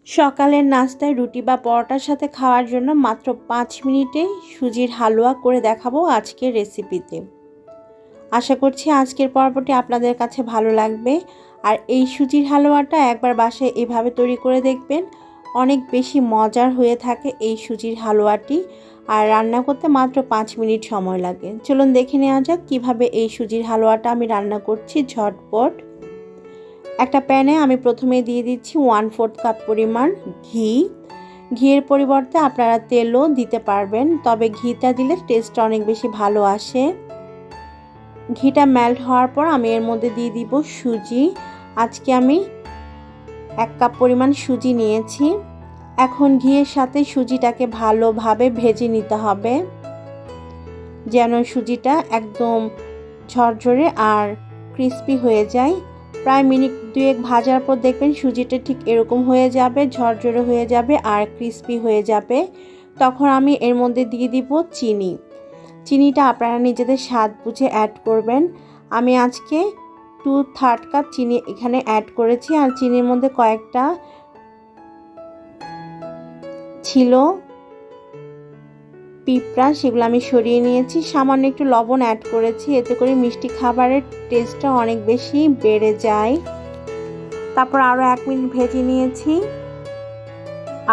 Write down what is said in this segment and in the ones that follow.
সকালের নাস্তায় রুটি বা পরোটার সাথে খাওয়ার জন্য মাত্র 5 মিনিটেই সুজির হালুয়া করে দেখাবো আজকের রেসিপিতে। আশা করছি আজকের পর্বটি আপনাদের কাছে ভালো লাগবে। আর এই সুজির হালুয়াটা একবার বাসায় এভাবে তৈরি করে দেখবেন, অনেক বেশি মজার হয়ে থাকে এই সুজির হালুয়াটি। আর রান্না করতে মাত্র 5 মিনিট সময় লাগে। চলুন দেখে নেওয়া যাক কীভাবে এই সুজির হালুয়াটা আমি রান্না করছি ঝটপট। একটা প্যানে আমি প্রথমে দিয়ে দিচ্ছি 1/4 কাপ পরিমাণ ঘি। ঘিয়ের পরিবর্তে আপনারা তেলও দিতে পারবেন, তবে ঘিটা দিলে টেস্টটা অনেক বেশি ভালো আসে। ঘিটা মেল্ট হওয়ার পর আমি এর মধ্যে দিয়ে দিব সুজি। আজকে আমি 1 কাপ পরিমাণ সুজি নিয়েছি। এখন ঘিয়ের সাথে সুজিটাকে ভালোভাবে ভেজে নিতে হবে, যেন সুজিটা একদম ঝরঝরে আর ক্রিস্পি হয়ে যায়। প্রায় মিনিট 2 ভাজার পর দেখবেন সুজিটা ঠিক এরকম হয়ে যাবে, ঝরঝরে হয়ে যাবে আর ক্রিস্পি হয়ে যাবে। তখন আমি এর মধ্যে দিয়ে দিব চিনি। চিনিটা আপনারা নিজেদের স্বাদ বুঝে অ্যাড করবেন। আমি আজকে 2/3 কাপ চিনি এখানে অ্যাড করেছি। আর চিনির মধ্যে কয়েকটা ছিল পিঁপড়া, সেগুলো আমি সরিয়ে নিয়েছি। সামান্য একটু লবণ অ্যাড করেছি, এতে করে মিষ্টি খাবারের টেস্টটা অনেক বেশি বেড়ে যায়। তারপর আরও 1 মিনিট ভেজে নিয়েছি,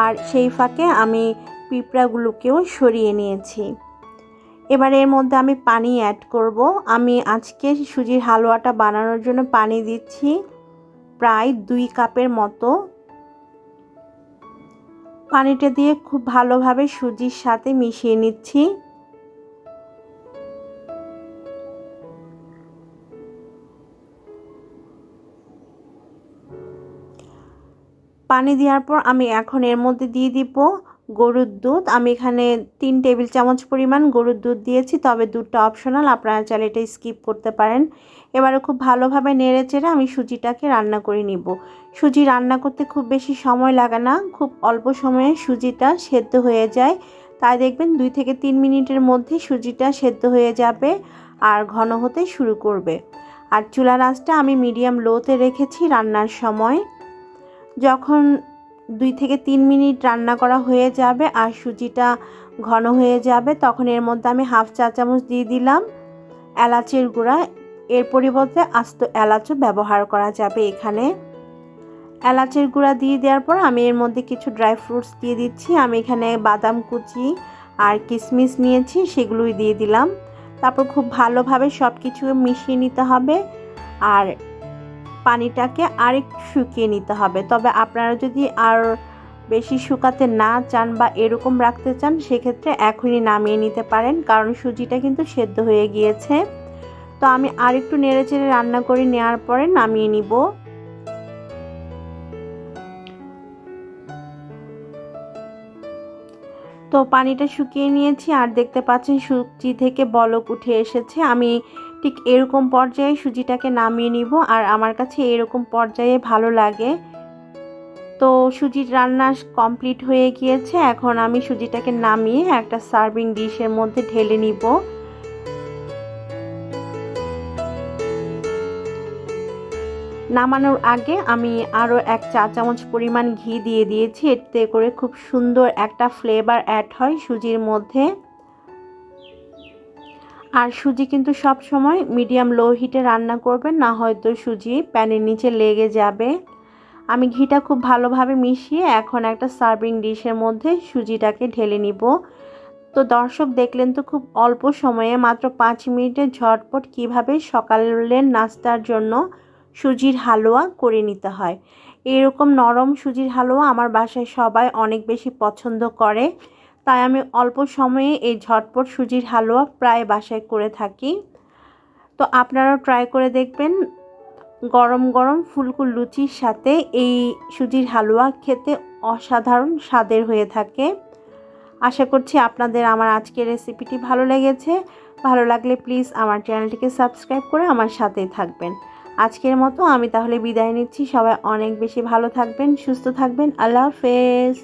আর সেই ফাঁকে আমি পিঁপড়াগুলোকেও সরিয়ে নিয়েছি। এবার এর মধ্যে আমি পানি অ্যাড করব। আমি আজকে সুজির হালুয়াটা বানানোর জন্য পানি দিচ্ছি প্রায় 2 কাপের মতো। পানিটা দিয়ে খুব ভালোভাবে সুজির সাথে মিশিয়ে নিচ্ছি। পানি দেওয়ার পর আমি এখন এর মধ্যে দিয়ে দিব গরুর দুধ। আমি এখানে 3 টেবিল চামচ পরিমাণ গরুর দুধ দিয়েছি, তবে দুধটা অপশনাল, আপনারা চাইলে এটা স্কিপ করতে পারেন। এবারে খুব ভালোভাবে নেড়েচেড়ে আমি সুজিটাকে রান্না করে নিব। সুজি রান্না করতে খুব বেশি সময় লাগে না, খুব অল্প সময়ে সুজিটা সেদ্ধ হয়ে যায়। তাই দেখবেন 2 থেকে 3 মিনিটের মধ্যে সুজিটা সেদ্ধ হয়ে যাবে আর ঘন হতে শুরু করবে। আর চুলার আঁচটা আমি মিডিয়াম লোতে রেখেছি রান্নার সময়। যখন 2 থেকে 3 মিনিট রান্না করা হয়ে যাবে আর সুজিটা ঘন হয়ে যাবে, তখন এর মধ্যে আমি 1/2 চা চামচ দিয়ে দিলাম এলাচের গুঁড়া। এর পরিবর্তে আস্ত এলাচও ব্যবহার করা যাবে এখানে। এলাচের গুঁড়া দিয়ে দেওয়ার পর আমি এর মধ্যে কিছু ড্রাই ফ্রুটস দিয়ে দিচ্ছি। আমি এখানে বাদাম কুচি আর কিশমিশ নিয়েছি, সেগুলোই দিয়ে দিলাম। তারপর খুব ভালোভাবে সব কিছু মিশিয়ে নিতে হবে আর পানিটাকে আরেকটু শুকিয়ে নিতে হবে। তবে আপনারা যদি আর বেশি শুকাতে না চান বা এরকম রাখতে চান, সেক্ষেত্রে এখনই নামিয়ে নিতে পারেন, কারণ সুজিটা কিন্তু সেদ্ধ হয়ে গিয়েছে। তো আমি আরেকটু নেড়েচেড়ে রান্না করে নেওয়ার পরে নামিয়ে নিব। তো পানিটা শুকিয়ে নিয়েছি আর দেখতে পাচ্ছেন সুজি থেকে বলক উঠে এসেছে। আমি ঠিক এরকম পর্যায়ে সুজিটাকে নামিয়ে নিব, আর আমার কাছে এরকম পর্যায়ে ভালো লাগে। তো সুজির রান্না কমপ্লিট হয়ে গিয়েছে। এখন আমি সুজিটাকে নামিয়ে একটা সার্ভিং ডিশের মধ্যে ঢেলে নিব। নামানোর আগে আমি আরও 1 চা চামচ পরিমাণ ঘি দিয়ে দিয়েছি, এতে করে খুব সুন্দর একটা ফ্লেভার অ্যাড হয় সুজির মধ্যে। আর সুজি কিন্তু সব সময় মিডিয়াম লো হিটে রান্না করবেন, না হয়তো সুজি প্যানের নিচে লেগে যাবে। আমি ঘিটা খুব ভালোভাবে মিশিয়ে এখন একটা সার্ভিং ডিশের মধ্যে সুজিটাকে ঢেলে নিব। তো দর্শক দেখলেন তো খুব অল্প সময়ে মাত্র 5 মিনিটে ঝটপট কিভাবে সকালের নাস্তার জন্য সুজির হালুয়া করে নিতে হয়। এরকম নরম সুজির হালুয়া আমার বাসায় সবাই অনেক বেশি পছন্দ করে, তাই আমি অল্প সময়ে এই ঝটপট সুজির হালুয়া প্রায় বাসায় করে থাকি। তো আপনারাও ট্রাই করে দেখবেন। গরম গরম ফুলকো লুচির সাথে এই সুজির হালুয়া খেতে অসাধারণ স্বাদের হয়ে থাকে। আশা করছি আপনাদের আমার আজকের রেসিপিটি ভালো লেগেছে। ভালো লাগলে প্লিজ আমার চ্যানেলটিকে সাবস্ক্রাইব করে আমার সাথেই থাকবেন। আজকের মতো আমি তাহলে বিদায় নিচ্ছি। সবাই অনেক বেশি ভালো থাকবেন, সুস্থ থাকবেন। আল্লাহ হাফেজ।